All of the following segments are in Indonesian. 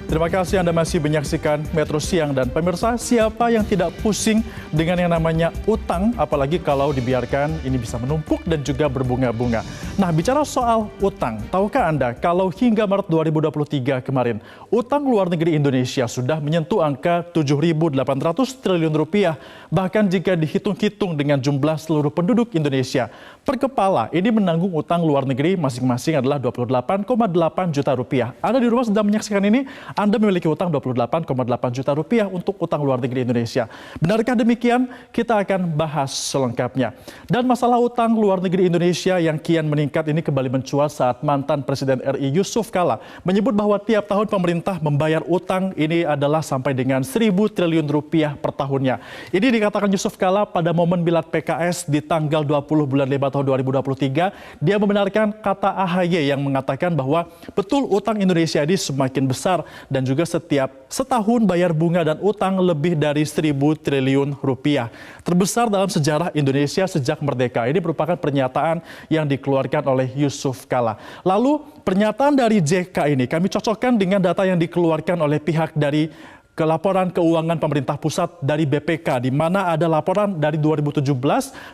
Terima kasih Anda masih menyaksikan Metro Siang, dan pemirsa, siapa yang tidak pusing dengan yang namanya utang, apalagi kalau dibiarkan ini bisa menumpuk dan juga berbunga-bunga. Nah, bicara soal utang, tahukah Anda kalau hingga Maret 2023 kemarin, utang luar negeri Indonesia sudah menyentuh angka 7.800 triliun rupiah. Bahkan jika dihitung-hitung dengan jumlah seluruh penduduk Indonesia, per kepala ini menanggung utang luar negeri masing-masing adalah 28,8 juta rupiah. Anda di rumah sedang menyaksikan ini, Anda memiliki utang 28,8 juta rupiah untuk utang luar negeri Indonesia. Benarkah demikian? Kita akan bahas selengkapnya. Dan masalah utang luar negeri Indonesia yang kian meningkat ini kembali mencuat saat mantan Presiden RI Yusuf Kala menyebut bahwa tiap tahun pemerintah membayar utang ini adalah sampai dengan 1.000 triliun rupiah per tahunnya. Ini dikatakan Yusuf Kala pada momen milad PKS di tanggal 20 bulan 5 tahun 2023. Dia membenarkan kata AHY yang mengatakan bahwa betul utang Indonesia ini semakin besar dan juga setiap setahun bayar bunga dan utang lebih dari 1.000 triliun rupiah. Terbesar dalam sejarah Indonesia sejak merdeka. Ini merupakan pernyataan yang dikeluarkan oleh Yusuf Kala. Lalu pernyataan dari JK ini kami cocokkan dengan data yang dikeluarkan oleh pihak dari laporan keuangan pemerintah pusat dari BPK, di mana ada laporan dari 2017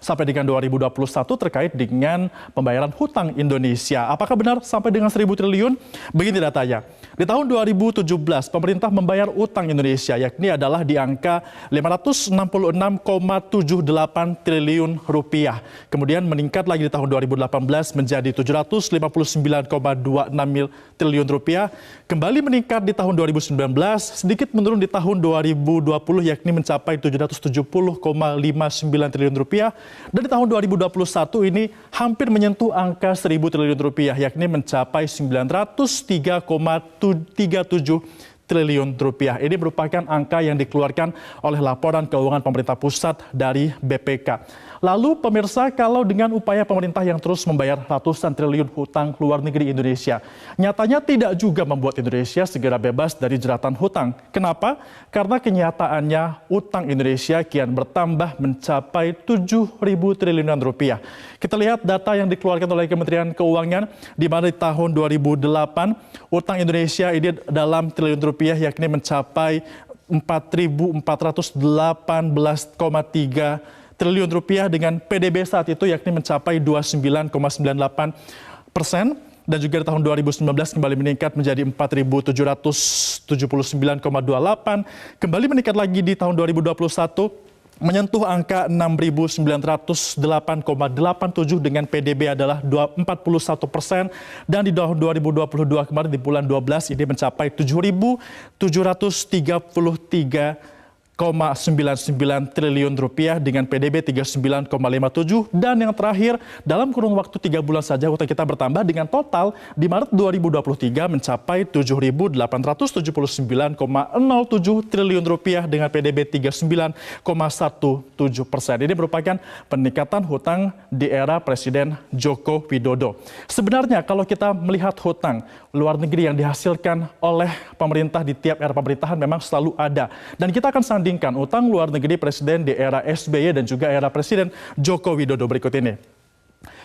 sampai dengan 2021 terkait dengan pembayaran hutang Indonesia. Apakah benar sampai dengan 1.000 triliun? Begini datanya. Di tahun 2017, pemerintah membayar utang Indonesia, yakni adalah di angka 566,78 triliun rupiah. Kemudian meningkat lagi di tahun 2018 menjadi 759,26 triliun rupiah. Kembali meningkat di tahun 2019, sedikit menurun di tahun 2020 yakni mencapai 770,59 triliun rupiah, dan di tahun 2021 ini hampir menyentuh angka 1.000 triliun rupiah yakni mencapai 903,37 triliun rupiah. Ini merupakan angka yang dikeluarkan oleh laporan keuangan pemerintah pusat dari BPK. Lalu pemirsa, kalau dengan upaya pemerintah yang terus membayar ratusan triliun hutang luar negeri Indonesia, nyatanya tidak juga membuat Indonesia segera bebas dari jeratan hutang. Kenapa? Karena kenyataannya utang Indonesia kian bertambah mencapai 7.000 triliunan rupiah. Kita lihat data yang dikeluarkan oleh Kementerian Keuangan, di mana di tahun 2008 utang Indonesia ini dalam triliun rupiah yakni mencapai 4.418,3 triliun rupiah dengan PDB saat itu yakni mencapai 29,98%, dan juga di tahun 2019 kembali meningkat menjadi 4.779,28, kembali meningkat lagi di tahun 2021 menyentuh angka 6.908,87 dengan PDB adalah 41%, dan di tahun 2022 kemarin di bulan 12 ini mencapai 7.733,99 triliun rupiah dengan PDB 39,57, dan yang terakhir dalam kurun waktu 3 bulan saja utang kita bertambah dengan total di Maret 2023 mencapai 7.879,07 triliun rupiah dengan PDB 39,17%. Ini merupakan peningkatan hutang di era Presiden Joko Widodo. Sebenarnya kalau kita melihat hutang luar negeri yang dihasilkan oleh pemerintah di tiap era pemerintahan memang selalu ada, dan kita akan sandingkan utang luar negeri Presiden di era SBY dan juga era Presiden Joko Widodo berikut ini.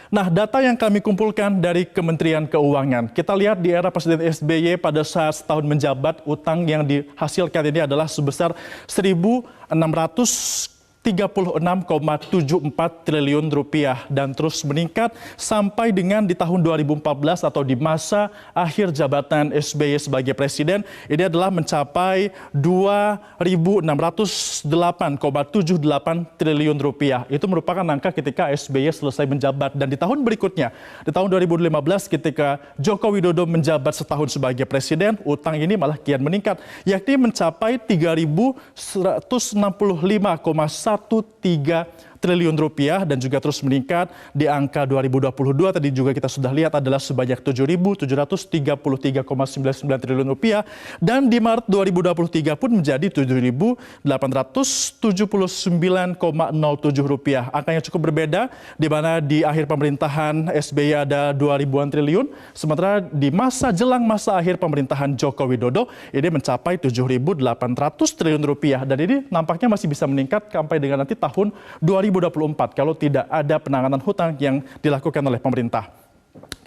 Nah, data yang kami kumpulkan dari Kementerian Keuangan, kita lihat di era Presiden SBY pada saat setahun menjabat, utang yang dihasilkan ini adalah sebesar 1.636,74 triliun rupiah dan terus meningkat sampai dengan di tahun 2014 atau di masa akhir jabatan SBY sebagai presiden ini adalah mencapai 2.608,78 triliun rupiah. Itu merupakan angka ketika SBY selesai menjabat, dan di tahun berikutnya di tahun 2015 ketika Joko Widodo menjabat setahun sebagai presiden, utang ini malah kian meningkat yakni mencapai 3.165,13 triliun rupiah dan juga terus meningkat di angka 2022 tadi juga kita sudah lihat adalah sebanyak 7.733,99 triliun rupiah, dan di Maret 2023 pun menjadi 7.879,07 rupiah. Angka yang cukup berbeda, di mana di akhir pemerintahan SBY ada 2.000-an triliun, sementara di masa jelang masa akhir pemerintahan Joko Widodo ini mencapai 7.800 triliun rupiah, dan ini nampaknya masih bisa meningkat sampai dengan nanti tahun 2024 kalau tidak ada penanganan hutang yang dilakukan oleh pemerintah.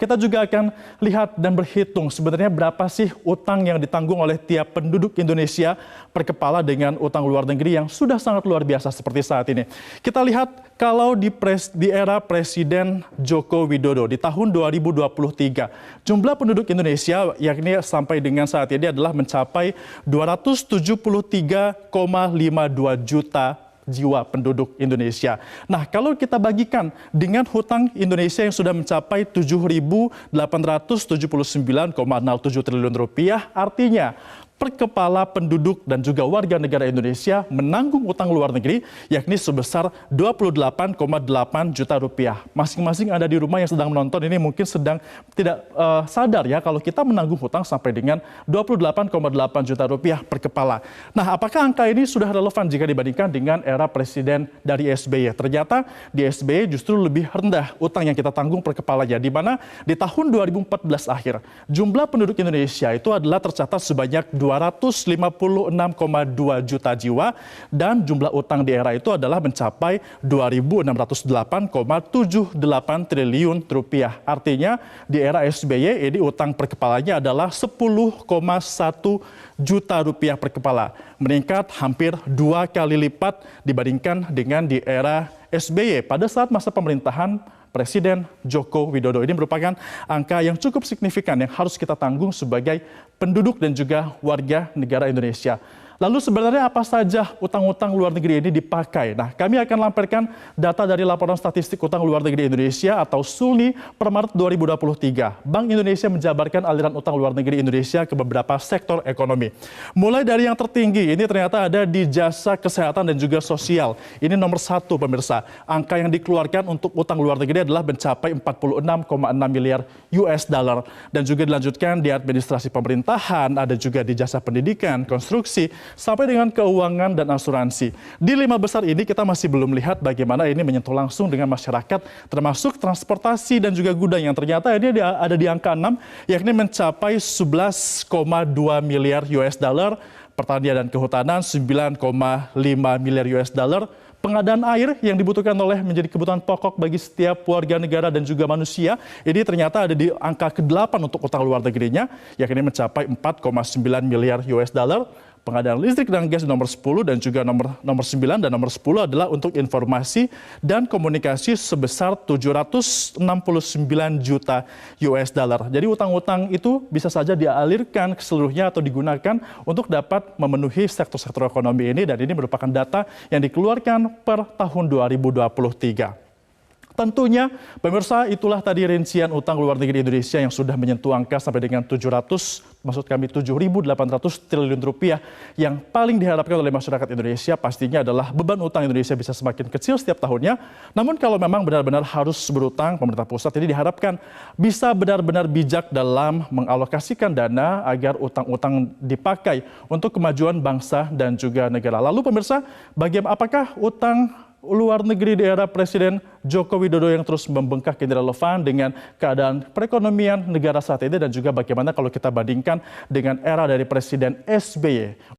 Kita juga akan lihat dan berhitung sebenarnya berapa sih utang yang ditanggung oleh tiap penduduk Indonesia per kepala dengan utang luar negeri yang sudah sangat luar biasa seperti saat ini. Kita lihat kalau di era Presiden Joko Widodo di tahun 2023, jumlah penduduk Indonesia yakni sampai dengan saat ini adalah mencapai 273,52 juta jiwa penduduk Indonesia. Nah, kalau kita bagikan dengan hutang Indonesia yang sudah mencapai 7.879,07 triliun rupiah, artinya per kepala penduduk dan juga warga negara Indonesia menanggung utang luar negeri yakni sebesar 28,8 juta rupiah. Masing-masing Anda di rumah yang sedang menonton ini mungkin sedang tidak sadar ya kalau kita menanggung hutang sampai dengan 28,8 juta rupiah per kepala. Nah, apakah angka ini sudah relevan jika dibandingkan dengan era presiden dari SBY? Ternyata di SBY justru lebih rendah utang yang kita tanggung per kepalanya, di mana di tahun 2014 akhir jumlah penduduk Indonesia itu adalah tercatat sebanyak 256,2 juta jiwa dan jumlah utang di era itu adalah mencapai 2.608,78 triliun rupiah. Artinya di era SBY ini utang per kepalanya adalah 10,1 juta rupiah per kepala, meningkat hampir 2 kali lipat dibandingkan dengan di era SBY pada saat masa pemerintahan Presiden Joko Widodo. Ini merupakan angka yang cukup signifikan yang harus kita tanggung sebagai penduduk dan juga warga negara Indonesia. Lalu sebenarnya apa saja utang-utang luar negeri ini dipakai? Nah, kami akan lampiran data dari Laporan Statistik Utang Luar Negeri Indonesia atau SULI per Maret 2023. Bank Indonesia menjabarkan aliran utang luar negeri Indonesia ke beberapa sektor ekonomi. Mulai dari yang tertinggi, ini ternyata ada di jasa kesehatan dan juga sosial. Ini nomor 1 pemirsa. Angka yang dikeluarkan untuk utang luar negeri adalah mencapai 46,6 miliar US dollar. Dan juga dilanjutkan di administrasi pemerintahan, ada juga di jasa pendidikan, konstruksi, sampai dengan keuangan dan asuransi. Di 5 besar ini kita masih belum lihat bagaimana ini menyentuh langsung dengan masyarakat, termasuk transportasi dan juga gudang yang ternyata ini ada di angka 6, yakni mencapai 11,2 miliar US dollar, pertanian dan kehutanan 9,5 miliar US dollar, pengadaan air yang dibutuhkan oleh menjadi kebutuhan pokok bagi setiap warga negara dan juga manusia, ini ternyata ada di angka ke-8 untuk utang luar negerinya, yakni mencapai 4,9 miliar US dollar. Pengadaan listrik dan gas nomor 10 dan juga nomor 9 dan nomor 10 adalah untuk informasi dan komunikasi sebesar 769 juta US dollar. Jadi utang-utang itu bisa saja dialirkan ke seluruhnya atau digunakan untuk dapat memenuhi sektor-sektor ekonomi ini, dan ini merupakan data yang dikeluarkan per tahun 2023. Tentunya, pemirsa, itulah tadi rincian utang luar negeri Indonesia yang sudah menyentuh angka sampai dengan 7.800 triliun rupiah, yang paling diharapkan oleh masyarakat Indonesia pastinya adalah beban utang Indonesia bisa semakin kecil setiap tahunnya. Namun kalau memang benar-benar harus berutang, pemerintah pusat ini diharapkan bisa benar-benar bijak dalam mengalokasikan dana agar utang-utang dipakai untuk kemajuan bangsa dan juga negara. Lalu pemirsa, apakah utang luar negeri di era Presiden Joko Widodo yang terus membengkak ini relevan dengan keadaan perekonomian negara saat ini, dan juga bagaimana kalau kita bandingkan dengan era dari Presiden SBY?